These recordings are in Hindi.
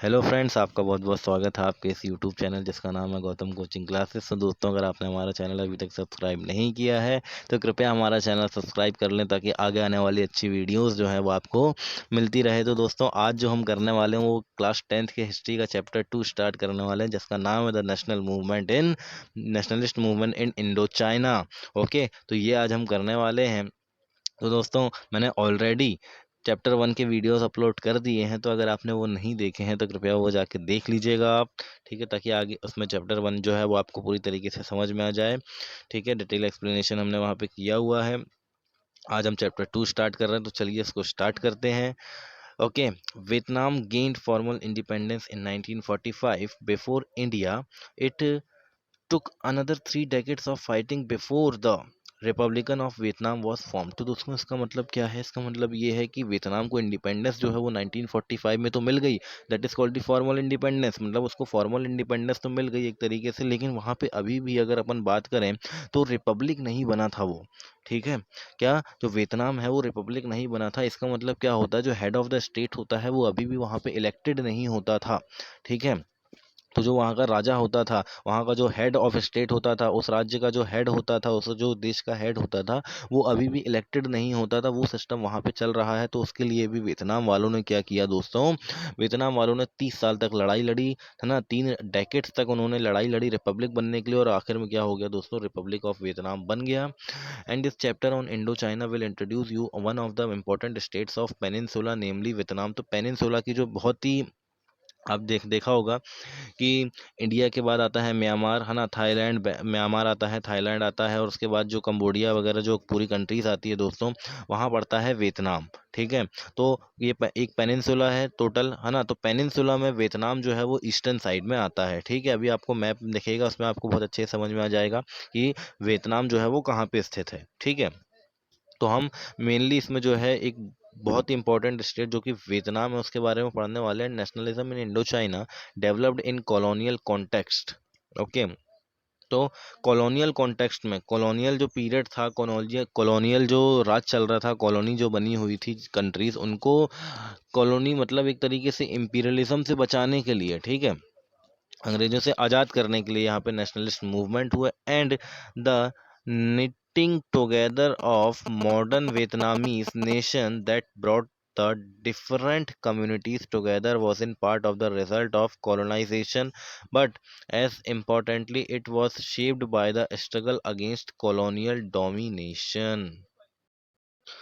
हेलो फ्रेंड्स, आपका बहुत बहुत स्वागत है आपके इस यूट्यूब चैनल जिसका नाम है गौतम कोचिंग क्लासेस। तो दोस्तों, अगर आपने हमारा चैनल अभी तक सब्सक्राइब नहीं किया है तो कृपया हमारा चैनल सब्सक्राइब कर लें ताकि आगे आने वाली अच्छी वीडियोस जो है वो आपको मिलती रहे। तो दोस्तों, आज जो हम करने वाले हैं वो क्लास 10th के हिस्ट्री का चैप्टर 2 स्टार्ट करने वाले हैं जिसका नाम है the nationalist movement in Indo China. Okay, तो ये आज हम करने वाले हैं। तो दोस्तों, मैंने ऑलरेडी चैप्टर 1 के वीडियोस अपलोड कर दिए हैं, तो अगर आपने वो नहीं देखे हैं तो कृपया वो जाके देख लीजिएगा आप। ठीक है, ताकि आगे उसमें चैप्टर 1 जो है वो आपको पूरी तरीके से समझ में आ जाए। ठीक है, डिटेल एक्सप्लेनेशन हमने वहाँ पे किया हुआ है। आज हम चैप्टर 2 स्टार्ट कर रहे हैं, तो चलिए इसको स्टार्ट करते हैं। Okay, Vietnam gained formal independence in 1945 before India. It took another 3 decades of fighting before the Republican of Vietnam was form. तो दोस्तों, इसका मतलब क्या है? इसका मतलब ये है कि वियतनाम को इंडिपेंडेंस जो है वो 1945 में तो मिल गई। That is called the formal independence. मतलब उसको फॉर्मल इंडिपेंडेंस तो मिल गई एक तरीके से, लेकिन वहाँ पे अभी भी अगर अपन बात करें तो रिपब्लिक नहीं बना था वो। ठीक है, क्या जो वियतनाम है वो रिपब्लिक नहीं बना था। इसका मतलब क्या होता है? जो हेड ऑफ द स्टेट होता है वो अभी भी वहाँ पे इलेक्टेड नहीं होता था। ठीक है, तो जो वहाँ का राजा होता था, वहाँ का जो हेड ऑफ स्टेट होता था, उस राज्य का जो हेड होता था, उस जो देश का हेड होता था, वो अभी भी इलेक्टेड नहीं होता था। वो सिस्टम वहाँ पे चल रहा है। तो उसके लिए भी वियतनाम वालों ने क्या किया दोस्तों? वियतनाम वालों ने 30 साल तक लड़ाई लड़ी है ना। 3 डेकेड्स तक उन्होंने लड़ाई लड़ी रिपब्लिक बनने के लिए, और आखिर में क्या हो गया दोस्तों? रिपब्लिक ऑफ वियतनाम बन गया। And this chapter on Indo China will introduce you one of the important states of peninsula, namely Vietnam. तो पेनिनसुला की जो बहुत ही आप देखा होगा कि इंडिया के बाद आता है म्यांमार, है ना। म्यांमार आता है, थाईलैंड आता है, और उसके बाद जो कंबोडिया वगैरह जो पूरी कंट्रीज आती है दोस्तों, वहाँ पड़ता है वियतनाम। ठीक है, तो ये एक पेनिनसुला है टोटल, है ना। तो पेनिनसुला में वियतनाम जो है वो ईस्टर्न साइड में आता है। ठीक है, अभी आपको मैप दिखेगा, उसमें आपको बहुत अच्छे से समझ में आ जाएगा कि वियतनाम जो है वो कहाँ पे स्थित है। ठीक है, तो हम मेनली इसमें जो है एक बहुत ही इंपॉर्टेंट स्टेट जो कि वियतनाम है उसके बारे में पढ़ने वाले हैं। Nationalism in Indo China developed in colonial context. Okay, तो कॉलोनियल कॉन्टेक्स्ट में, कॉलोनियल जो पीरियड था, कॉलोनियल जो राज चल रहा था, कॉलोनी जो बनी हुई थी कंट्रीज, उनको कॉलोनी मतलब एक तरीके से इंपीरियलिज्म से बचाने के लिए, ठीक है, अंग्रेजों से आज़ाद करने के लिए यहाँ पे नेशनलिस्ट मूवमेंट हुए। And the knitting together of modern Vietnamese nation that brought the different communities together was in part of the result of colonization, but as importantly it was shaped by the struggle against colonial domination।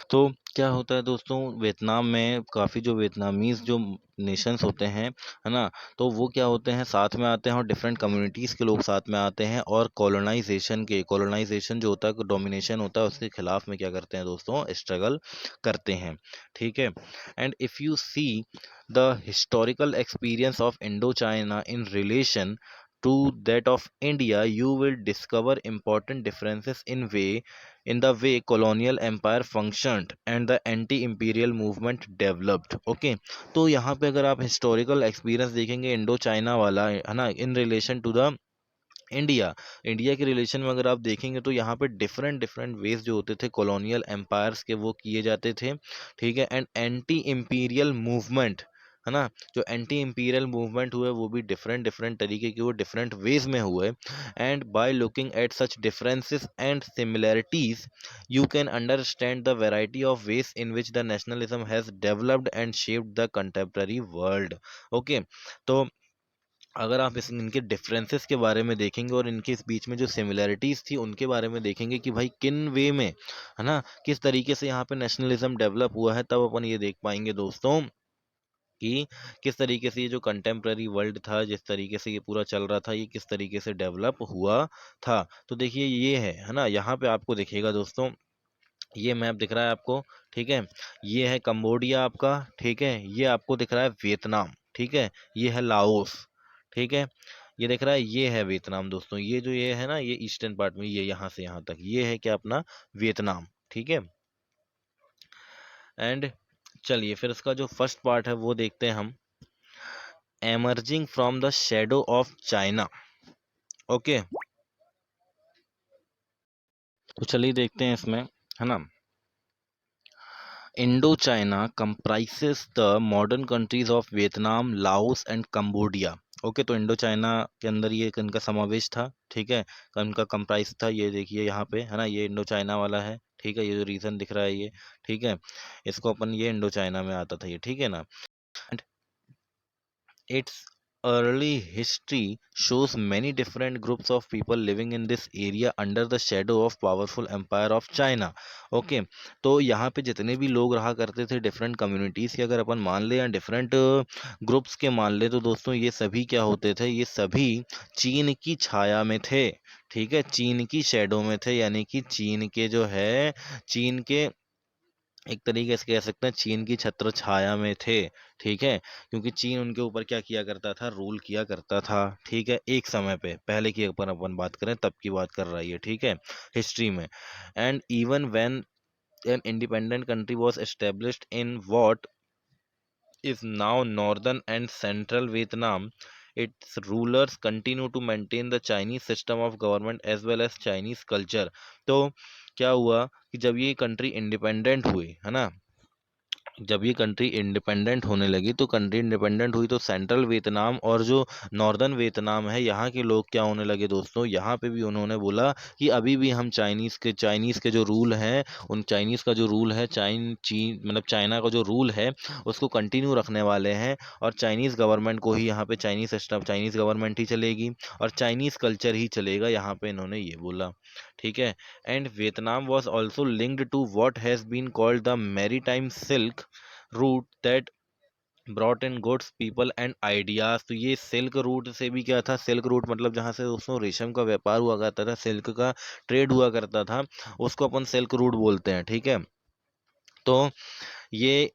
तो क्या होता है दोस्तों, वियतनाम में काफ़ी जो वियतनामीज जो नेशंस होते हैं, है ना, तो वो क्या होते हैं, साथ में आते हैं और डिफरेंट कम्युनिटीज़ के लोग साथ में आते हैं, और कॉलोनाइजेशन जो होता है, डोमिनेशन होता है, उसके खिलाफ में क्या करते हैं दोस्तों? स्ट्रगल करते हैं। ठीक है, and if you see the historical experience of Indo China in relation to that of India, you will discover important differences in the way colonial empire functioned and the anti-imperial movement developed। ओके, तो यहाँ पे अगर आप हिस्टोरिकल एक्सपीरियंस देखेंगे इंडो चाइना वाला, है ना, in relation to the India, India के रिलेशन में अगर आप देखेंगे तो यहाँ पे डिफरेंट डिफरेंट वेज जो होते थे कॉलोनियल एम्पायर्स के, वो किए जाते थे। ठीक है, एंड एंटी इम्पीरियल मूवमेंट, है ना, जो एंटी इम्पीरियल मूवमेंट हुए वो भी डिफरेंट डिफरेंट तरीके के, वो डिफरेंट वेज में हुए। And by looking at such differences and similarities you can understand the variety of ways in which the nationalism has developed and shaped the contemporary world। okay, तो अगर आप इनके डिफरेंसेस के बारे में देखेंगे और इनके इस बीच में जो सिमिलैरिटीज़ थी उनके बारे में देखेंगे कि भाई किन वे में, है ना, किस तरीके से यहाँ पे नेशनलिज्म डेवलप हुआ है, तब अपन ये देख पाएंगे दोस्तों कि किस तरीके से ये जो कंटेम्प्रेरी वर्ल्ड था, जिस तरीके से ये पूरा चल रहा था, ये किस तरीके से डेवलप हुआ था। तो देखिए ये है ना, यहाँ पे आपको दिखेगा दोस्तों, ये मैप दिख रहा है आपको। ठीक है, ये है कंबोडिया आपका। ठीक है, ये आपको दिख रहा है वियतनाम। ठीक है, ये है लाओस। ठीक है, ये दिख रहा है, ये है वियतनाम दोस्तों। ये जो ये है ना, ये ईस्टर्न पार्ट में, ये यहाँ से यहाँ तक, ये है क्या अपना वियतनाम। ठीक है, एंड चलिए फिर इसका जो फर्स्ट पार्ट है वो देखते हैं हम, emerging from the shadow of China. Okay, तो चलिए देखते हैं इसमें, है ना, Indochina comprises the modern countries of Vietnam, Laos and Cambodia. Okay, तो इंडो चाइना के अंदर ये इनका समावेश था, ठीक है, इनका कंप्राइज था, ये देखिए यहाँ पे है ना, ये इंडो चाइना वाला है, ठीक है, ये जो रीजन दिख रहा है ये, ठीक है, इसको अपन ये इंडो चाइना में आता था ये, ठीक है ना। Its early history shows many different groups of people living in this area under the shadow of powerful empire of China. Okay, तो यहाँ पे जितने भी लोग रहा करते थे डिफरेंट कम्युनिटीज़ के, अगर अपन मान ले या डिफरेंट ग्रुप्स के मान ले, तो दोस्तों ये सभी क्या होते थे, ये सभी चीन की छाया में थे, ठीक है, चीन की शेडो में थे, यानी कि चीन के जो है, चीन के एक तरीके से कह सकते हैं चीन की छत्र छाया में थे, ठीक है, क्योंकि चीन उनके ऊपर क्या किया करता था, रूल किया करता था, ठीक है, एक समय पे, पहले की अपन बात करें तब की बात कर रहा है ये, ठीक है, हिस्ट्री में। And even when an independent country was established in what is now northern and central Vietnam, its rulers continue to maintain the Chinese system of government as well as Chinese culture. तो क्या हुआ कि जब ये कंट्री इंडिपेंडेंट हुई है ना, जब ये कंट्री इंडिपेंडेंट होने लगी, तो कंट्री इंडिपेंडेंट हुई तो सेंट्रल वियतनाम और जो नॉर्दर्न वियतनाम है, यहाँ के लोग क्या होने लगे दोस्तों, यहाँ पे भी उन्होंने बोला कि अभी भी हम चाइनीज़ के जो रूल हैं, उन चाइनीज़ का जो रूल है, चीन मतलब चाइना का जो रूल है उसको कंटिन्यू रखने वाले हैं, और चाइनीज़ गवर्नमेंट को ही यहाँ पे चाइनीज़ सिस्टम, चाइनीज़ गवर्नमेंट ही चलेगी और चाइनीज़ कल्चर ही चलेगा, यहाँ पे इन्होंने ये बोला, ठीक है। And Vietnam was also linked to what has been called the maritime silk route that brought in goods people and ideas. तो ये सिल्क रूट से भी क्या था, सिल्क रूट मतलब जहाँ से दोस्तों रेशम का व्यापार हुआ करता था, सिल्क का ट्रेड हुआ करता था, उसको अपन सिल्क रूट बोलते हैं, ठीक है। तो ये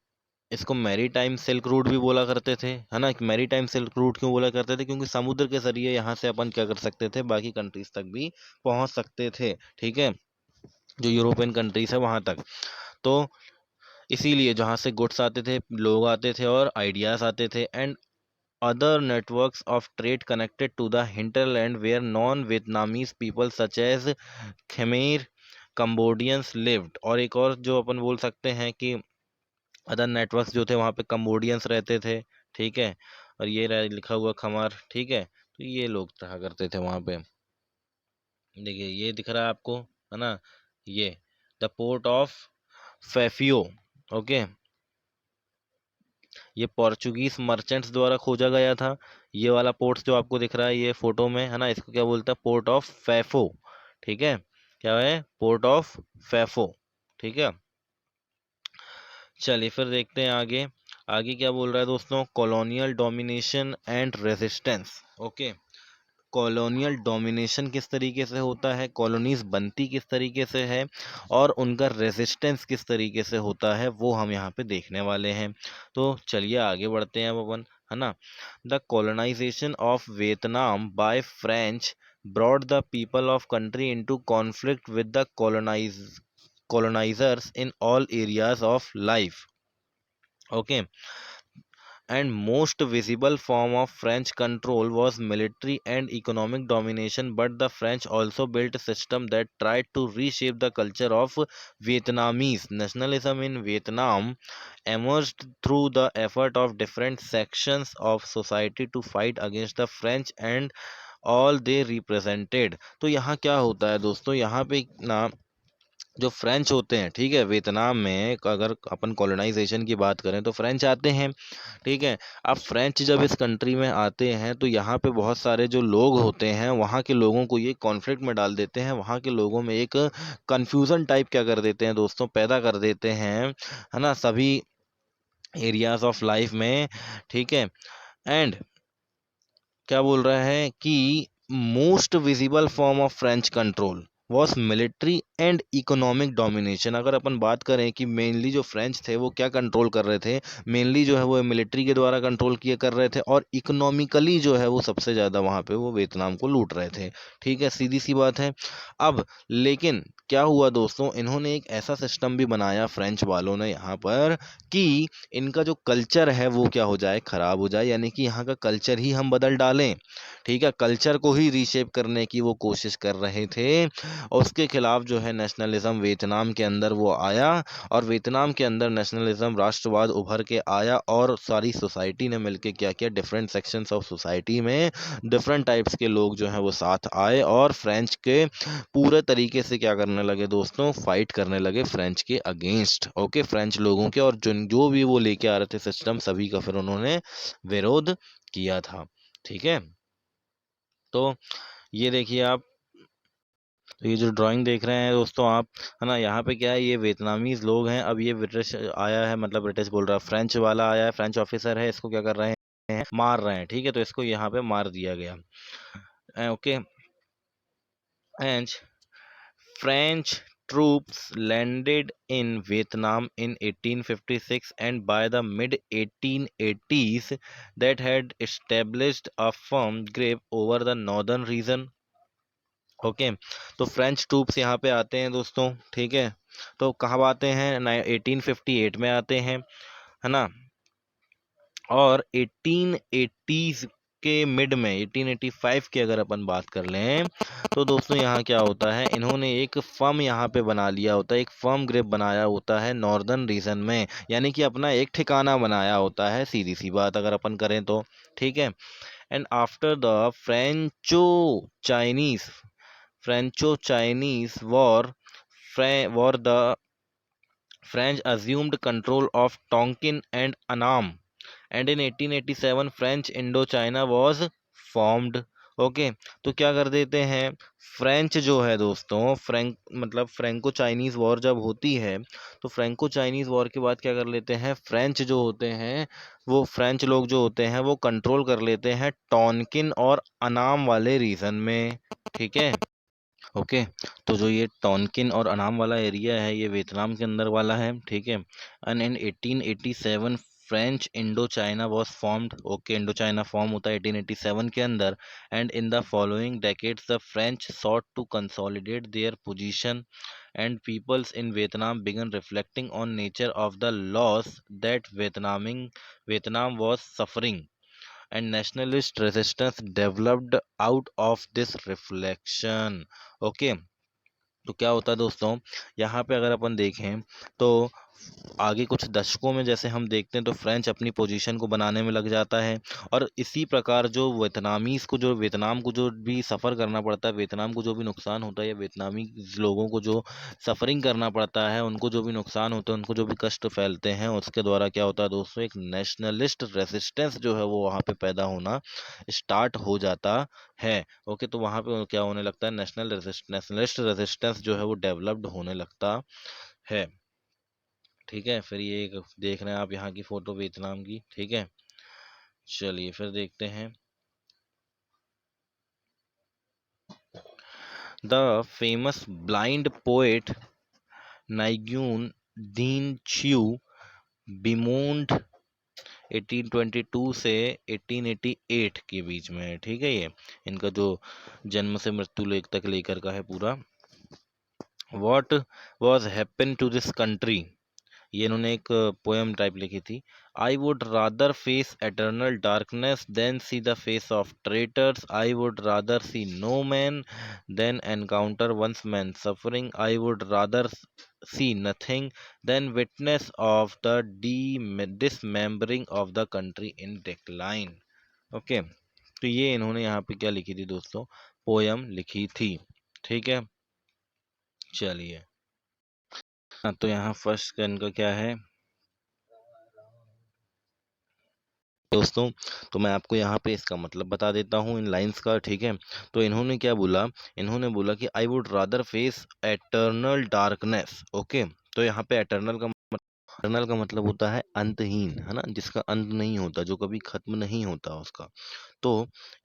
इसको मैरी टाइम सिल्क रूट भी बोला करते थे, है ना। मैरी टाइम सिल्क रूट क्यों बोला करते थे, क्योंकि समुद्र के जरिए यहाँ से अपन क्या कर सकते थे, बाकी कंट्रीज तक भी पहुँच सकते थे, ठीक है, जो यूरोपियन कंट्रीज है वहाँ तक। तो इसीलिए जहाँ से गुड्स आते थे, लोग आते थे और आइडियाज आते थे, and other networks of trade connected to the hinterland where non-Vietnamese people such as Khmer Cambodians lived। और एक और जो अपन बोल सकते हैं कि अदर नेटवर्क्स जो थे वहाँ पे कम्बोडियंस रहते थे, ठीक है, और ये लिखा हुआ खमार, ठीक है, तो ये लोग रहा करते थे वहाँ पे। देखिए ये दिख रहा है आपको, है ना, ये द पोर्ट ऑफ फेफियो, ओके, ये पोर्चुगीज मर्चेंट्स द्वारा खोजा गया था। ये वाला पोर्ट जो आपको दिख रहा है ये फोटो में, है ना, इसको क्या बोलते हैं, पोर्ट ऑफ फैफो, ठीक है, क्या है, पोर्ट ऑफ फैफो, ठीक है। चलिए फिर देखते हैं आगे, आगे क्या बोल रहा है दोस्तों, colonial domination and resistance. Okay, colonial domination किस तरीके से होता है, कॉलोनीज बनती किस तरीके से है, और उनका रेजिस्टेंस किस तरीके से होता है, वो हम यहाँ पे देखने वाले हैं। तो चलिए आगे बढ़ते हैं अब अपन, है ना। The colonization of Vietnam by French brought the people of country into conflict with the colonizers in all areas of life, okay, and most visible form of French control was military and economic domination, but the French also built a system that tried to reshape the culture of Vietnamese. Nationalism in Vietnam emerged through the effort of different sections of society to fight against the French and all they represented। तो यहाँ क्या होता है दोस्तों, यहाँ पे ना जो फ्रेंच होते हैं, ठीक है, वियतनाम में अगर अपन कॉलोनाइजेशन की बात करें तो फ्रेंच आते हैं, ठीक है। अब फ्रेंच जब इस कंट्री में आते हैं तो यहाँ पे बहुत सारे जो लोग होते हैं वहाँ के लोगों को ये कॉन्फ्लिक्ट में डाल देते हैं, वहाँ के लोगों में एक कंफ्यूजन टाइप क्या कर देते हैं दोस्तों, पैदा कर देते हैं, है ना, सभी एरियाज ऑफ लाइफ में, ठीक है। एंड क्या बोल रहा है कि most visible form of French control was military and economic domination. अगर अपन बात करें कि मेनली जो फ्रेंच थे वो क्या कंट्रोल कर रहे थे, मेनली जो है वो मिलिट्री के द्वारा कंट्रोल किए कर रहे थे, और इकोनॉमिकली जो है वो सबसे ज़्यादा वहाँ पे वो वियतनाम को लूट रहे थे, ठीक है, सीधी सी बात है। अब लेकिन क्या हुआ दोस्तों, इन्होंने एक ऐसा सिस्टम भी बनाया फ्रेंच वालों ने यहाँ पर कि इनका जो कल्चर है वो क्या हो जाए, खराब हो जाए, यानी कि यहाँ का कल्चर ही हम बदल डालें, ठीक है, कल्चर को ही रीशेप करने की वो कोशिश कर रहे थे। और उसके खिलाफ जो है नेशनलिज्म वियतनाम के अंदर वो आया, और वियतनाम के अंदर नेशनलिज्म राष्ट्रवाद उभर के आया, और सारी सोसाइटी ने मिलके क्या किया, डिफरेंट सेक्शंस ऑफ सोसाइटी में डिफरेंट टाइप्स के लोग जो हैं वो साथ आए और फ्रेंच के पूरे तरीके से क्या करने लगे दोस्तों, फाइट करने लगे फ्रेंच के अगेंस्ट। ओके, फ्रेंच लोगों के, और जो भी वो लेके आ रहे थे सिस्टम, सभी का फिर उन्होंने विरोध किया था। ठीक है, तो ये देखिए आप, तो ये जो ड्राइंग देख रहे हैं दोस्तों आप, है ना, यहाँ पे क्या है, ये वियतनामीज लोग हैं। अब ये ब्रिटिश आया है, मतलब ब्रिटिश बोल रहा है, फ्रेंच वाला आया है, फ्रेंच ऑफिसर है, इसको क्या कर रहे हैं, मार रहे हैं। ठीक है, तो इसको यहाँ पे मार दिया गया। Okay, and French troops landed in Vietnam in 1856, and by the mid 1880s that had established a firm grip over the northern region. Okay, तो फ्रेंच ट्रूप्स यहाँ पे आते हैं दोस्तों। ठीक है, तो कहाँ आते हैं, 1858 में आते हैं, है ना, और 1880s के मिड में, 1885 की अगर अपन बात कर लें, तो दोस्तों यहाँ क्या होता है, इन्होंने एक फर्म यहाँ पे बना लिया होता है, एक फर्म ग्रिप बनाया होता है नॉर्दर्न रीजन में, यानी कि अपना एक ठिकाना बनाया होता है, सीधी सी बात अगर अपन करें तो। ठीक है, and after the Chinese franco Chinese war the French assumed control of Tonkin and Annam, and in 1887 French Indochina was formed. Okay, तो क्या कर देते हैं, फ्रेंच जो है दोस्तों, फ्रेंको चाइनीज वॉर जब होती है, तो फ्रेंको चाइनीज वॉर के बाद क्या कर लेते हैं, फ्रेंच जो होते हैं, वो फ्रेंच लोग जो होते हैं वो कंट्रोल कर लेते हैं टॉनकिन और अनाम वाले रीजन में। ठीक है, ओके, तो जो ये टॉनकिन और अनाम वाला एरिया है, ये वियतनाम के अंदर वाला है। ठीक है, and in 1887 French Indochina was formed. Okay, Indo China form होता है 1887 के अंदर, and in the following decades the French sought to consolidate their position, and peoples in Vietnam began reflecting on nature of the loss that Vietnam was suffering, and nationalist resistance developed out of this reflection. Okay, तो क्या होता है दोस्तों, यहाँ पे अगर अपन देखें तो आगे कुछ दशकों में जैसे हम देखते हैं, तो फ्रेंच अपनी पोजीशन को बनाने में लग जाता है, और इसी प्रकार जो वियतनाम को जो भी सफ़र करना पड़ता है, वियतनाम को जो भी नुकसान होता है, या वियतनामी लोगों को जो सफरिंग करना पड़ता है, उनको जो भी नुकसान होता है, उनको जो भी कष्ट फैलते हैं, उसके द्वारा क्या होता है दोस्तों, एक नेशनलिस्ट रेसिस्टेंस जो है वो वहाँ पे पैदा होना स्टार्ट हो जाता है। ओके, तो वहाँ पे क्या होने लगता है, नेशनलिस्ट रेजिस्टेंस जो है वो डेवलप्ड होने लगता है। ठीक है, फिर ये एक देख रहे हैं आप यहाँ की फोटो वियतनाम की। ठीक है, चलिए फिर देखते हैं, the famous blind poet नाइग्यून Deen chew बिमोन्ड 1822 से 1888 के बीच में है। ठीक है, ये इनका जो जन्म से मृत्यु तक लेकर का है पूरा। What was happen to this country, ये इन्होंने एक पोएम टाइप लिखी थी। I would rather face eternal darkness than see the face of traitors, I would rather see no man than encounter once man suffering, I would rather see nothing than witness of the dismembering of the country in decline. Okay, तो ये इन्होंने यहाँ पे क्या लिखी थी दोस्तों, पोयम लिखी थी। ठीक है, चलिए, हाँ, तो यहाँ फर्स्ट इनका क्या है दोस्तों, तो मैं आपको यहाँ पे इसका मतलब बता देता हूँ इन लाइंस का। ठीक है, तो इन्होंने क्या बोला, इन्होंने बोला कि आई would rather face eternal darkness. Okay, तो यहाँ पे एटर्नल का मतलब होता है अंतहीन, है ना, जिसका अंत नहीं होता, जो कभी खत्म नहीं होता उसका। तो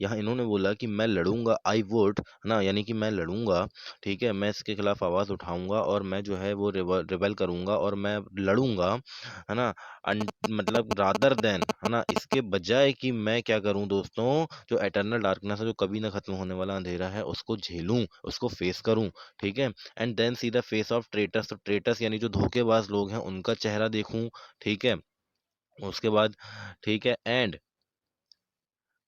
यहाँ इन्होंने बोला कि मैं लड़ूंगा, आई वुड, है ना, यानी कि मैं लड़ूंगा। ठीक है, मैं इसके खिलाफ आवाज़ उठाऊंगा, और मैं जो है वो रिबेल करूंगा, और मैं लड़ूंगा, है ना, मतलब रादर देन, है ना, इसके बजाय कि मैं क्या करूं दोस्तों, जो एटर्नल डार्कनेस है, जो कभी ना खत्म होने वाला अंधेरा है, उसको झेलूं, उसको फेस करूं। ठीक है, and then see the face of traitors, तो ट्रेटर्स यानी जो धोखेबाज लोग हैं, उनका चेहरा देखूं। ठीक है, उसके बाद, ठीक है, and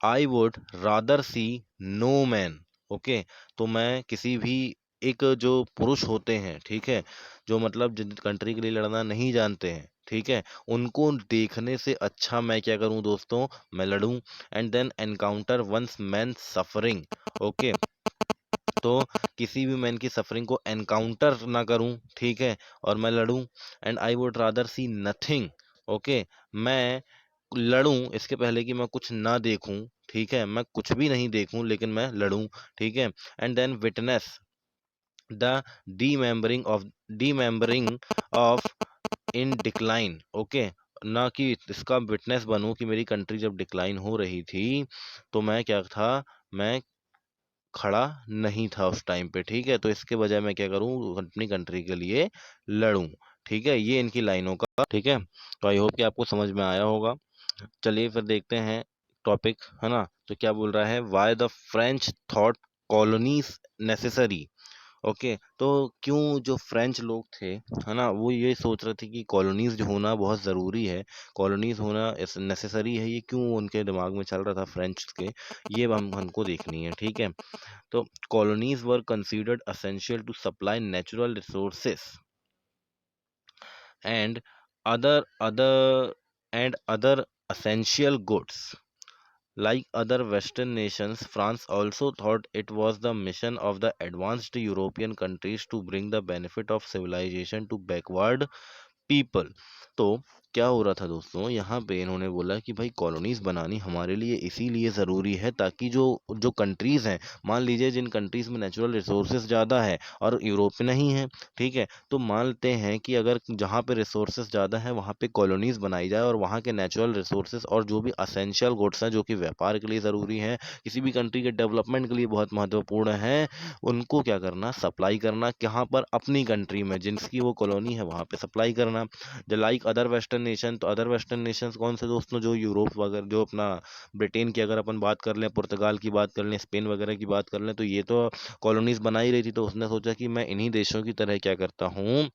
I would rather see no man. Okay, तो मैं किसी भी एक जो पुरुष होते हैं, ठीक है, जो मतलब जिन कंट्री के लिए लड़ना नहीं जानते हैं, ठीक है, उनको देखने से अच्छा मैं क्या करूं दोस्तों, मैं लड़ूं। And then encounter once man suffering, okay, तो किसी भी मैन की सफरिंग को एनकाउंटर ना करूं, ठीक है, और मैं लड़ूं। And I would rather see nothing, okay, मैं लड़ूं इसके पहले कि मैं कुछ ना देखूं, ठीक है, मैं कुछ भी नहीं देखूं लेकिन मैं लड़ूं, ठीक है। And then witness the dismembering of in decline, okay, ना कि इसका विटनेस बनूं कि मेरी कंट्री जब डिक्लाइन हो रही थी तो मैं क्या था, मैं खड़ा नहीं था उस टाइम पे, ठीक है, तो इसके बजाय मैं क्या करूं, अपनी कंट्री के लिए लड़ूं, ठीक है, ये इनकी लाइनों का, ठीक है। तो आई होप कि आपको समझ में आया होगा। चलिए फिर देखते हैं टॉपिक, है ना, तो क्या बोल रहा है, why the French thought colonies necessary, okay, तो क्यों जो फ्रेंच लोग थे, है ना, वो ये सोच रहे थे कि कॉलोनीज जो होना बहुत ज़रूरी है, कॉलोनीज होना नेसेसरी है, ये क्यों उनके दिमाग में चल रहा था फ्रेंच के, ये हम हमको देखनी है, ठीक है। तो colonies were considered essential to supply natural resources and other other essential goods. Like other Western nations, France also thought it was the mission of the advanced European countries to bring the benefit of civilization to backward people. तो क्या हो रहा था दोस्तों, यहाँ पे इन्होंने बोला कि भाई कॉलोनीज बनानी हमारे लिए इसीलिए ज़रूरी है ताकि जो जो कंट्रीज़ हैं, मान लीजिए जिन कंट्रीज़ में नेचुरल रिसोर्सेज ज़्यादा है और यूरोप में नहीं है, ठीक है, तो मानते हैं कि अगर जहाँ पे रिसोर्सेज ज़्यादा है वहाँ पे कॉलोनीज बनाई जाए और वहाँ के नेचुरल रिसोर्सेज और जो भी असेंशियल गुड्स हैं जो कि व्यापार के लिए ज़रूरी हैं, किसी भी कंट्री के डेवलपमेंट के लिए बहुत महत्वपूर्ण है, उनको क्या करना, सप्लाई करना, कहाँ पर, अपनी कंट्री में जिनकी वो कॉलोनी है वहाँ पे सप्लाई करना। The like other western nation, तो अदर वेस्टर्न नेशंस कौन से दोस्तों, जो यूरोप वगैरह, जो अपना ब्रिटेन की अगर अपन बात कर लें, पुर्तगाल की बात कर लें, स्पेन वगैरह की बात कर लें, तो ये तो कॉलोनीज बना ही रही थी, तो उसने सोचा कि मैं इन्हीं देशों की तरह क्या करता हूँ,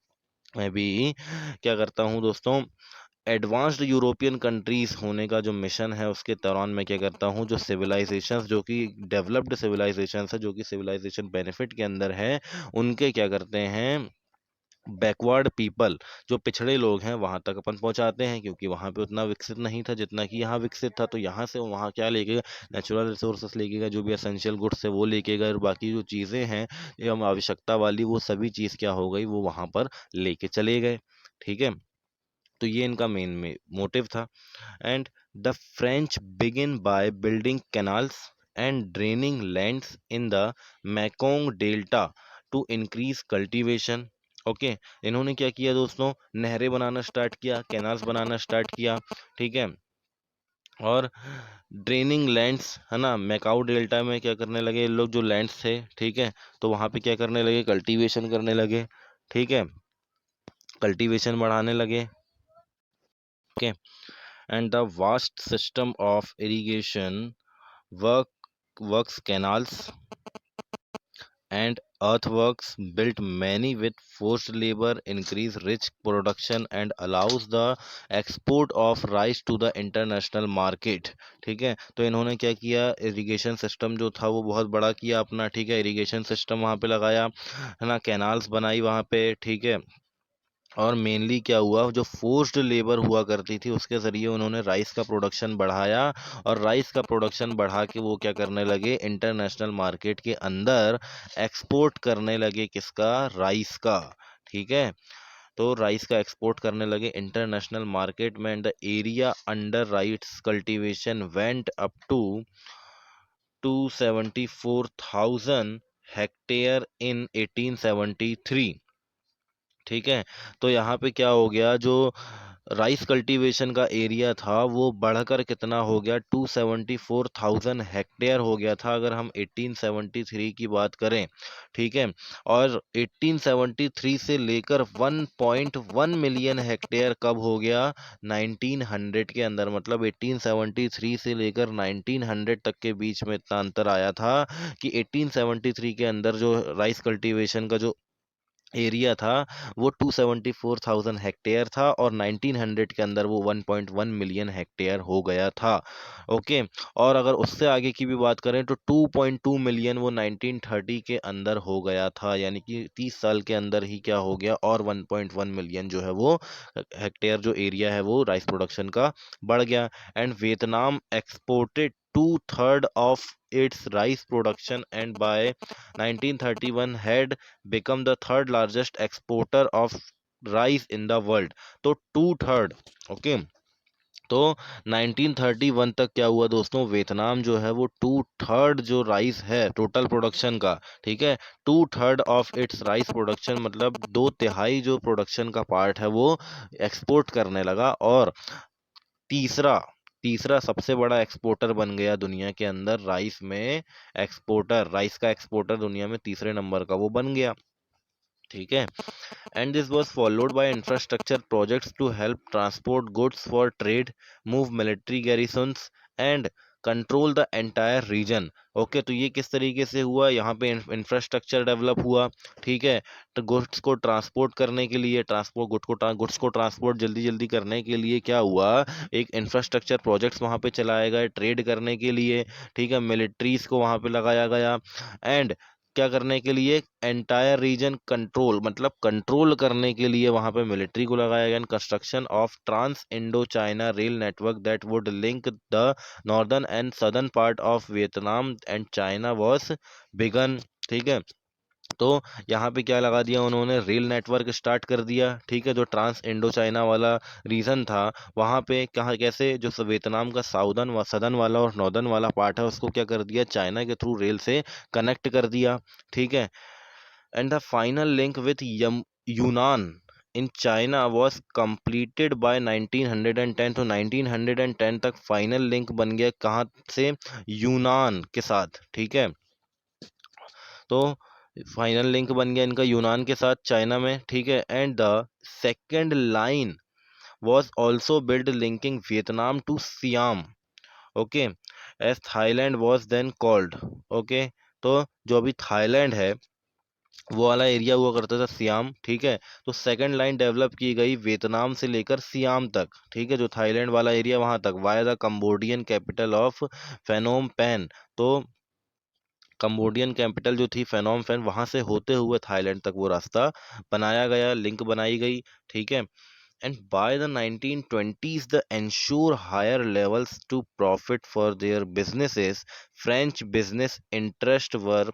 मैं भी क्या करता हूँ दोस्तों, एडवांस्ड यूरोपियन कंट्रीज होने का जो मिशन है उसके दौरान मैं क्या करता हूँ, जो सिविलाइजेशंस, जो कि डेवलप्ड सिविलाइजेशंस है, जो कि सिविलाइजेशन बेनिफिट के अंदर है, उनके क्या करते हैं, बैकवर्ड पीपल, जो पिछड़े लोग हैं वहां तक अपन पहुंचाते हैं, क्योंकि वहां पे उतना विकसित नहीं था जितना कि यहाँ विकसित था, तो यहाँ से वहाँ क्या लेके, नेचुरल रिसोर्सेस लेके, जो भी एसेंशियल गुड्स है वो लेके गए, और बाकी जो चीज़ें हैं ये हम आवश्यकता वाली, वो सभी चीज़ क्या हो गई, वो वहाँ पर लेके चले गए, ठीक है। तो ये इनका मेन मोटिव था। And the French begin by building canals and draining lands in the Mekong delta two increase cultivation, okay, इन्होंने क्या किया दोस्तों, नहरें बनाना स्टार्ट किया, कैनाल्स बनाना स्टार्ट किया, ठीक है, और ड्रेनिंग लैंड्स, है ना, मैकाऊ डेल्टा में क्या करने लगे ये लोग, जो लैंड्स थे, ठीक है, तो वहाँ पे क्या करने लगे, कल्टीवेशन करने लगे, ठीक है, कल्टीवेशन बढ़ाने लगे, okay. And the vast system of irrigation work works canals and earthworks built many with forced labor increase rich production and allows the export of rice to the international market, ठीक है। तो इन्होंने क्या किया, इरिगेशन सिस्टम जो था वो बहुत बड़ा किया अपना, ठीक है, इरिगेशन सिस्टम वहाँ पे लगाया, है ना, कैनाल्स बनाई वहाँ पे, ठीक है, और मेनली क्या हुआ, जो फोर्स्ड लेबर हुआ करती थी उसके ज़रिए उन्होंने राइस का प्रोडक्शन बढ़ाया, और राइस का प्रोडक्शन बढ़ा के वो क्या करने लगे, इंटरनेशनल मार्केट के अंदर एक्सपोर्ट करने लगे, किसका, राइस का, ठीक है, तो राइस का एक्सपोर्ट करने लगे इंटरनेशनल मार्केट में। And the area under rice cultivation went up to 274,000 hectare in 1873, ठीक है। तो यहाँ पे क्या हो गया, जो राइस कल्टीवेशन का एरिया था वो बढ़कर कितना हो गया, 274,000 हेक्टेयर हो गया था, अगर हम 1873 की बात करें, ठीक है, और 1873 से लेकर 1.1 मिलियन हेक्टेयर कब हो गया, 1900 के अंदर, मतलब 1873 से लेकर 1900 तक के बीच में इतना अंतर आया था कि 1873 के अंदर जो राइस कल्टीवेशन का जो एरिया था वो 274,000 हेक्टेयर था, और 1900 के अंदर वो 1.1 मिलियन हेक्टेयर हो गया था। ओके। और अगर उससे आगे की भी बात करें तो 2.2 मिलियन वो 1930 के अंदर हो गया था, यानी कि 30 साल के अंदर ही क्या हो गया, और 1.1 मिलियन जो है वो हेक्टेयर जो एरिया है वो राइस प्रोडक्शन का बढ़ गया। And Vietnam exported 2/3 of its rice production, and by 1931 had become the third largest exporter of rice in the world। तो 2/3। ओके। तो 1931 तक क्या हुआ दोस्तों, वियतनाम जो है वो 2/3 जो राइस है टोटल प्रोडक्शन का, ठीक है, 2/3 ऑफ इट्स राइस प्रोडक्शन, मतलब 2/3 जो प्रोडक्शन का पार्ट है वो एक्सपोर्ट करने लगा। और तीसरा तीसरा सबसे बड़ा एक्सपोर्टर बन गया दुनिया के अंदर राइस में। एक्सपोर्टर, राइस का एक्सपोर्टर दुनिया में तीसरे नंबर का वो बन गया। ठीक है। And this was followed by infrastructure projects to help transport goods for trade, move military garrisons, and control the entire reason. Okay, तो ये किस तरीके से हुआ, यहाँ पे इंफ्रास्ट्रक्चर डेवलप हुआ। ठीक है। तो गुड्स को ट्रांसपोर्ट करने के लिए, गुड्स को ट्रांसपोर्ट जल्दी जल्दी करने के लिए क्या हुआ, एक इंफ्रास्ट्रक्चर प्रोजेक्ट्स वहाँ पे चलाए गए ट्रेड करने के लिए। ठीक है, मिलिट्रीज को वहाँ पे लगाया गया। एंड क्या करने के लिए, एंटायर रीजन कंट्रोल, मतलब कंट्रोल करने के लिए वहां पे मिलिट्री को लगाया गया। Construction of trans Indo China rail network that would link the northern and southern part of Vietnam and China was begun. ठीक है। तो यहाँ पे क्या लगा दिया उन्होंने, रेल नेटवर्क स्टार्ट कर दिया। ठीक है, जो ट्रांस इंडो चाइना वाला रीजन था, वहाँ पे कहाँ कैसे जो वियतनाम का साउदर्न व सदर्न वाला और नॉर्दर्न वाला पार्ट है उसको क्या कर दिया, चाइना के थ्रू रेल से कनेक्ट कर दिया। ठीक है। And the final link with Yunnan in China was completed by 1910। तो 1910 तक फाइनल लिंक बन गया कहाँ से, यूनान के साथ। ठीक है। तो फाइनल लिंक बन गया इनका यूनान के साथ चाइना में। ठीक है। एंड द सेकेंड लाइन was also built linking Vietnam to Siam। Okay, as Thailand was then called। Okay, तो जो अभी थाईलैंड है वो वाला एरिया हुआ करता था सियाम। ठीक है। तो सेकंड लाइन डेवलप की गई वियतनाम से लेकर सियाम तक। ठीक है, जो थाईलैंड वाला एरिया वहां तक, via the Cambodian capital of Phnom Penh. तो कंबोडियन कैपिटल जो थी फेनोम पेन, वहां से होते हुए थाईलैंड तक वो रास्ता बनाया गया, लिंक बनाई गई। ठीक है। And by the 1920s, the ensure higher levels to profit for their businesses, French business interests were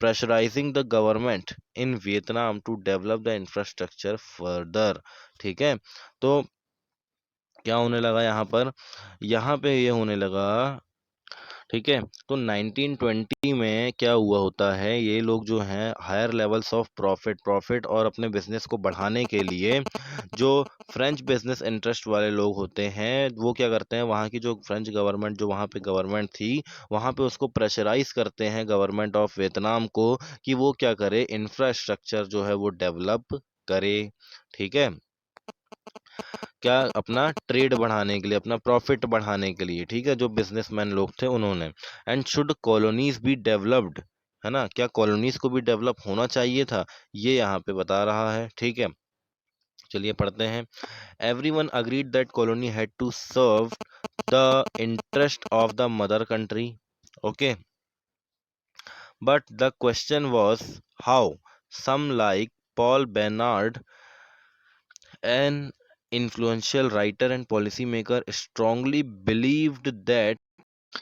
pressurizing the government in Vietnam to develop the infrastructure further। ठीक है। तो क्या होने लगा यहाँ पर, यहाँ पे ये होने लगा। ठीक है। तो 1920 में क्या हुआ होता है, ये लोग जो हैं हायर लेवल्स ऑफ प्रॉफिट और अपने बिजनेस को बढ़ाने के लिए जो फ्रेंच बिजनेस इंटरेस्ट वाले लोग होते हैं वो क्या करते हैं, वहाँ की जो फ्रेंच गवर्नमेंट जो वहाँ पे गवर्नमेंट थी वहाँ पे उसको प्रेशराइज करते हैं गवर्नमेंट ऑफ वियतनाम को कि वो क्या करे, इंफ्रास्ट्रक्चर जो है वो डेवलप करे। ठीक है। क्या, अपना ट्रेड बढ़ाने के लिए, अपना प्रॉफिट बढ़ाने के लिए। ठीक है, जो बिजनेसमैन लोग थे उन्होंने। And should colonies be developed, है ना, क्या कॉलोनीज को भी डेवलप होना चाहिए था, ये यहाँ पे बता रहा है। ठीक है। चलिए पढ़ते हैं। Everyone agreed that colony had to serve the interest of the mother country. Okay, but the question was how. Some like Paul Bernard, an influential writer and policymaker, strongly believed that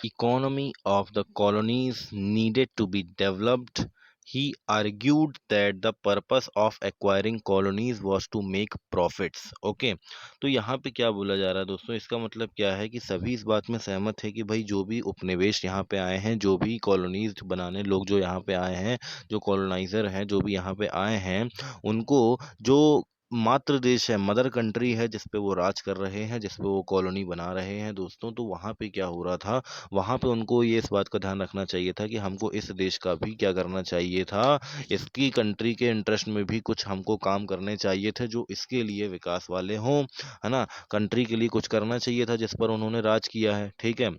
economy of the colonies needed to be developed। He argued that the purpose of acquiring colonies was to make profits। Okay, तो यहाँ पे क्या बोला जा रहा है दोस्तों, इसका मतलब क्या है कि सभी इस बात में सहमत है कि भाई जो भी उपनिवेश यहाँ पे आए हैं, जो भी कॉलोनीज बनाने लोग जो यहाँ पे आए हैं, जो कॉलोनाइजर हैं जो भी यहाँ पे आए हैं, उनको जो मातृ देश है, मदर कंट्री है जिस पे वो राज कर रहे हैं, जिस पे वो कॉलोनी बना रहे हैं दोस्तों, तो वहाँ पे क्या हो रहा था, वहाँ पे उनको ये इस बात का ध्यान रखना चाहिए था कि हमको इस देश का भी क्या करना चाहिए था, इसकी कंट्री के इंटरेस्ट में भी कुछ हमको काम करने चाहिए थे जो इसके लिए विकास वाले हों, है ना, कंट्री के लिए कुछ करना चाहिए था जिस पर उन्होंने राज किया है। ठीक है।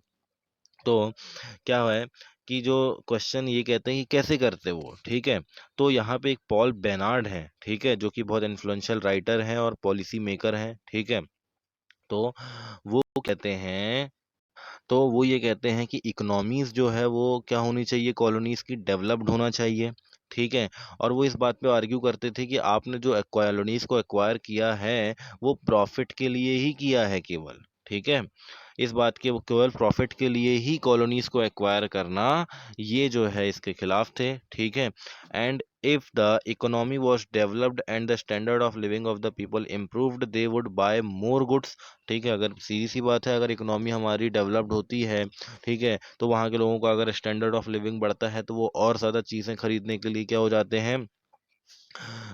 तो क्या है कि जो क्वेश्चन ये कहते हैं कि कैसे करते वो, ठीक है। तो यहाँ पे एक पॉल बेनार्ड है, ठीक है, जो कि बहुत इन्फ्लुएंशियल राइटर हैं और पॉलिसी मेकर हैं, ठीक है। तो वो कहते हैं तो वो ये कहते हैं कि इकोनॉमीज जो है वो क्या होनी चाहिए, कॉलोनीज की डेवलप्ड होना चाहिए, ठीक है। और वो इस बात पे आर्ग्यू करते थे कि आपने जो कॉलोनीज को एक्वायर किया है वो प्रॉफिट के लिए ही किया है केवल, ठीक है। इस बात के वो केवल प्रॉफिट के लिए ही कॉलोनीज को एक्वायर करना, ये जो है इसके खिलाफ थे, ठीक है। And if the economy was developed and the standard of living of the people improved they would buy more goods, ठीक है। अगर सीधी सी बात है, अगर इकोनॉमी हमारी डेवलप्ड होती है, ठीक है, तो वहाँ के लोगों का अगर स्टैंडर्ड ऑफ लिविंग बढ़ता है तो वो और ज़्यादा चीज़ें खरीदने के लिए क्या हो जाते हैं,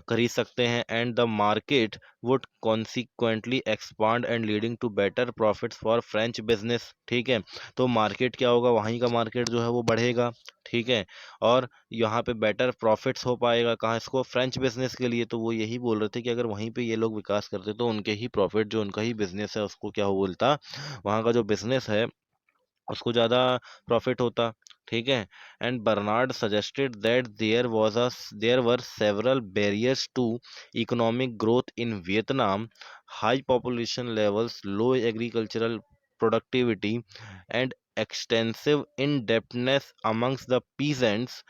खरीद सकते हैं। And the market would consequently expand and leading to better profits for French business, ठीक है। तो मार्केट क्या होगा, वहीं का मार्केट जो है वो बढ़ेगा, ठीक है। और यहाँ पे बेटर प्रॉफिट्स हो पाएगा, कहाँ, इसको फ्रेंच बिजनेस के लिए। तो वो यही बोल रहे थे कि अगर वहीं पे ये लोग विकास करते तो उनके ही प्रॉफिट, जो उनका ही बिजनेस है उसको क्या हो बोलता, वहाँ का जो बिजनेस है उसको ज़्यादा प्रॉफिट होता, ठीक है। And Bernard suggested that there were several barriers to economic growth in Vietnam, high population levels, low agricultural productivity and extensive indebtedness amongst the peasants।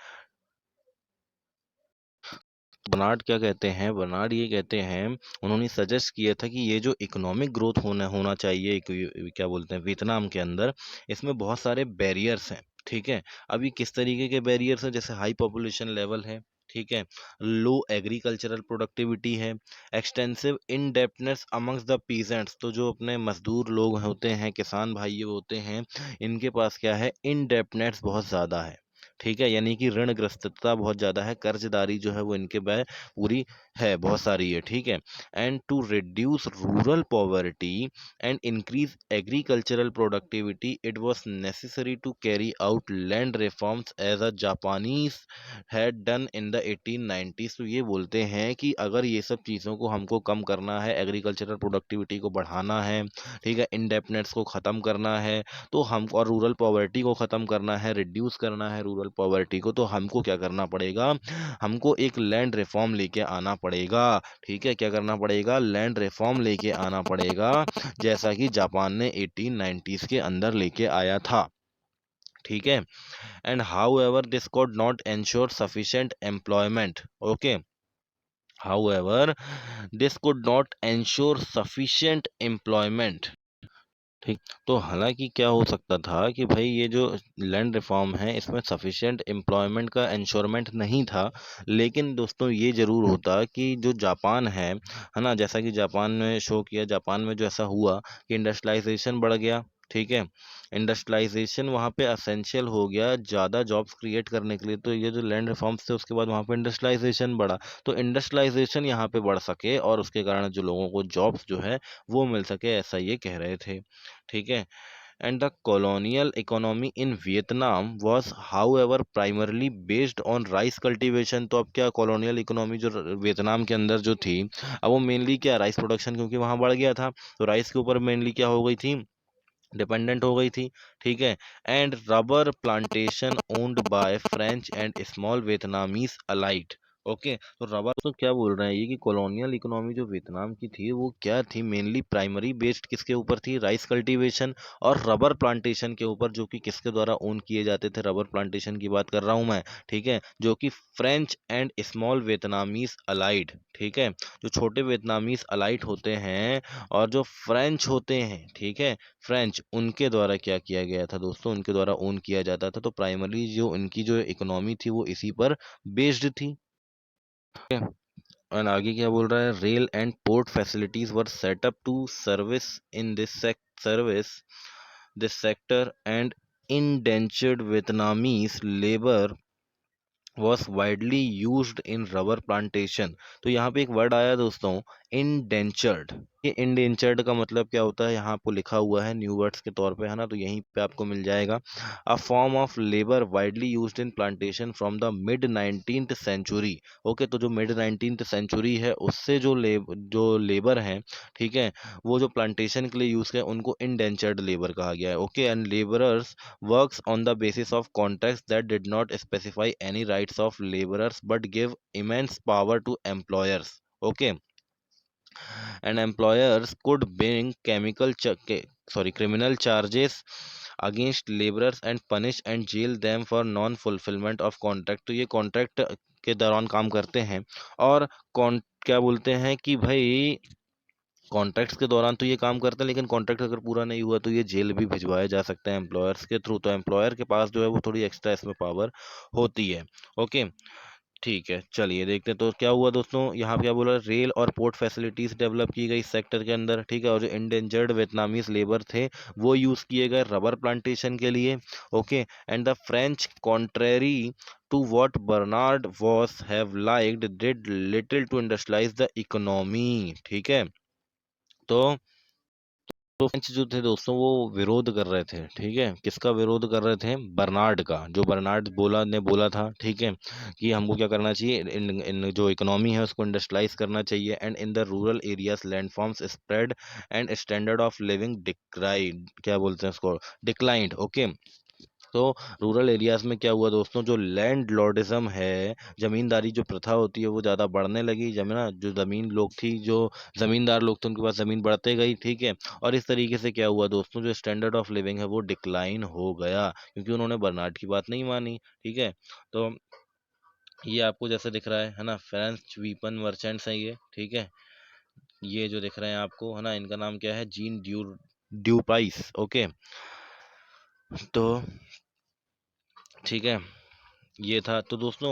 Bernard क्या कहते हैं, बर्नार्ड ये कहते हैं, उन्होंने सजेस्ट किया था कि ये जो इकोनॉमिक ग्रोथ होना होना चाहिए क्या बोलते हैं वियतनाम के अंदर, इसमें बहुत सारे बैरियर्स हैं, ठीक है। अभी किस तरीके के बैरियर्स हैं, जैसे हाई पॉपुलेशन लेवल है, ठीक है, लो एग्रीकल्चरल प्रोडक्टिविटी है, एक्सटेंसिव इनडेप्टनेस अमंग्स द पीजेंट्स, तो जो अपने मजदूर लोग होते हैं, किसान भाई होते हैं, इनके पास क्या है, इनडेप्टनेस बहुत ज़्यादा है, ठीक है, यानी कि ऋणग्रस्तता बहुत ज़्यादा है, कर्जदारी जो है वो इनके पूरी है, बहुत सारी है, ठीक है। And to reduce rural poverty and increase agricultural productivity it was necessary to carry out land reforms as a Japanese had done in the 1890s। तो ये बोलते हैं कि अगर ये सब चीज़ों को हमको कम करना है, एग्रीकल्चरल प्रोडक्टिविटी को बढ़ाना है, ठीक है, इंडेपेंडेंस को ख़त्म करना है, तो हम, और रूरल पॉवर्टी को ख़त्म करना है, रिड्यूस करना है रूरल पॉवर्टी को, तो हमको क्या करना पड़ेगा, हमको एक लैंड रिफॉर्म लेके आना पड़ेगा, ठीक है। क्या करना पड़ेगा, लैंड रिफॉर्म लेके आना पड़ेगा, जैसा कि जापान ने 1890s के अंदर लेके आया था, ठीक है। And how ever this could not ensure sufficient employment, okay, however this could not ensure sufficient employment, ठीक। तो हालांकि क्या हो सकता था कि भाई ये जो लैंड रिफॉर्म है इसमें सफिशिएंट एम्प्लॉयमेंट का इंश्योरमेंट नहीं था, लेकिन दोस्तों ये जरूर होता कि जो जापान है ना, जैसा कि जापान ने शो किया, जापान में जो ऐसा हुआ कि इंडस्ट्रियलाइजेशन बढ़ गया, ठीक है, इंडस्ट्रियलाइजेशन वहाँ पे असेंशियल हो गया ज़्यादा जॉब्स क्रिएट करने के लिए, तो ये जो लैंड रिफॉर्म्स थे उसके बाद वहाँ पे इंडस्ट्रियलाइजेशन बढ़ा, तो इंडस्ट्रियलाइजेशन यहाँ पे बढ़ सके और उसके कारण जो लोगों को जॉब्स जो है वो मिल सके, ऐसा ये कह रहे थे, ठीक है। And the colonial economy in Vietnam was however primarily based on rice cultivation. तो अब क्या, कॉलोनियल इकोनॉमी जो वियतनाम के अंदर जो थी, अब वो मेनली क्या, राइस प्रोडक्शन, क्योंकि वहाँ बढ़ गया था, तो राइस के ऊपर मेनली क्या हो गई थी, डिपेंडेंट हो गई थी, ठीक है। And rubber plantation owned by French and small Vietnamese elite, okay. तो रबर, तो क्या बोल रहे हैं ये कि कॉलोनियल इकोनॉमी जो वियतनाम की थी वो क्या थी, मेनली प्राइमरी बेस्ड किसके ऊपर थी, राइस कल्टीवेशन और रबर प्लांटेशन के ऊपर, जो कि किसके द्वारा ओन किए जाते थे, रबर प्लांटेशन की बात कर रहा हूँ मैं, ठीक है, जो कि French and small Vietnamese allied, ठीक है, जो छोटे वियतनामीज अलाइट होते हैं और जो फ्रेंच होते हैं, ठीक है, फ्रेंच, उनके द्वारा क्या किया गया था दोस्तों, उनके द्वारा ओन किया जाता था। तो प्राइमरली जो उनकी जो इकोनॉमी थी वो इसी पर बेस्ड थी, ठीक है। और आगे क्या बोल रहा है, rail and port facilities were set up to service this sector and indentured Vietnamese labor was widely used in rubber plantation। तो यहाँ पे एक वर्ड आया दोस्तों, indentured, ये इंडेंचर्ड का मतलब क्या होता है, यहाँ आपको लिखा हुआ है न्यू वर्ड्स के तौर पे, है ना, तो यहीं पे आपको मिल जाएगा। A form of labour widely used in plantation from the mid 19th century. Okay, तो जो मिड 19th सेंचुरी है उससे जो लेबर हैं, ठीक है, वो जो प्लांटेशन के लिए यूज किया उनको इंडेंचर्ड लेबर कहा गया है। Okay, and labourers works on the basis of contracts that did not specify any rights of labourers but give immense power to employers. Okay, and employers could bring criminal charges against laborers and punish and jail them for non fulfillment of contract। तो ये कॉन्ट्रैक्ट के दौरान काम करते हैं, और कौन क्या बोलते हैं कि भाई कॉन्ट्रैक्ट्स के दौरान तो ये काम करते हैं, लेकिन कॉन्ट्रैक्ट अगर पूरा नहीं हुआ तो ये जेल भी भिजवाया जा सकता है एम्प्लॉयर्स के थ्रू। तो एम्प्लॉयर के पास जो है वो थोड़ी एक्स्ट्रा इसमें पावर होती है। ओके, ठीक है, चलिए देखते हैं तो क्या हुआ दोस्तों। यहाँ पे क्या बोला, रेल और पोर्ट फैसिलिटीज डेवलप की गई इस सेक्टर के अंदर, ठीक है, और जो इंडेंजर्ड वियतनामीज लेबर थे वो यूज किए गए रबर प्लांटेशन के लिए। Okay, and the French contrary to what Bernard was have liked did little to industrialise the economy. ठीक है, तो फ्रेंच जो थे दोस्तों वो विरोध कर रहे थे, ठीक है, किसका विरोध कर रहे थे, बर्नार्ड का। जो बर्नार्ड बोला था, ठीक है, कि हमको क्या करना चाहिए, इन जो इकोनॉमी है उसको इंडस्ट्रियलाइज करना चाहिए, and in the rural areas landforms spread and standard of living decried, क्या बोलते हैं उसको, डिक्लाइंड। ओके, तो रूरल एरियाज में क्या हुआ दोस्तों, जो लैंड लॉर्डिज्म है, जमींदारी जो प्रथा होती है वो ज़्यादा बढ़ने लगी। जमीना जो ज़मीन लोग थी, जो ज़मींदार लोग थे उनके पास ज़मीन बढ़ते गई, ठीक है, और इस तरीके से क्या हुआ दोस्तों, जो स्टैंडर्ड ऑफ लिविंग है वो डिक्लाइन हो गया, क्योंकि उन्होंने बर्नार्ड की बात नहीं मानी। ठीक है, तो ये आपको जैसे दिख रहा है ना, फ्रेंच वीपन मर्चेंट्स हैं ये, ठीक है, ये जो दिख रहे हैं आपको, है ना, इनका नाम क्या है, जीन ड्यूपाइस। ओके, तो ठीक है, ये था। तो दोस्तों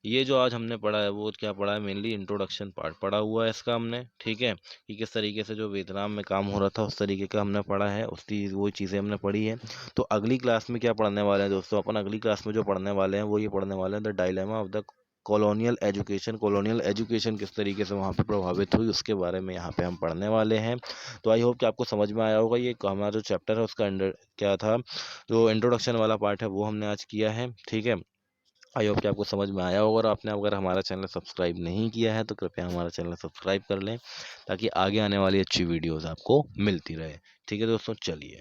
ये जो आज हमने पढ़ा है वो क्या पढ़ा है, मेनली इंट्रोडक्शन पार्ट पढ़ा हुआ है इसका हमने, ठीक है, कि किस तरीके से जो वियतनाम में काम हो रहा था उस तरीके का हमने पढ़ा है, उसकी वो चीज़ें हमने पढ़ी है। तो अगली क्लास में क्या पढ़ने वाले हैं दोस्तों, अपन अगली क्लास में जो पढ़ने वाले हैं वो ये पढ़ने वाले हैं, the dilemma of the colonial education. Colonial education किस तरीके से वहाँ पे प्रभावित हुई उसके बारे में यहाँ पे हम पढ़ने वाले हैं। तो आई होप कि आपको समझ में आया होगा। ये हमारा जो चैप्टर है उसका अंडर क्या था, जो इंट्रोडक्शन वाला पार्ट है वो हमने आज किया है, ठीक है। आई होप कि आपको समझ में आया होगा, और आपने अगर हमारा चैनल सब्सक्राइब नहीं किया है तो कृपया हमारा चैनल सब्सक्राइब कर लें, ताकि आगे आने वाली अच्छी वीडियोस आपको मिलती रहे। ठीक है दोस्तों, चलिए।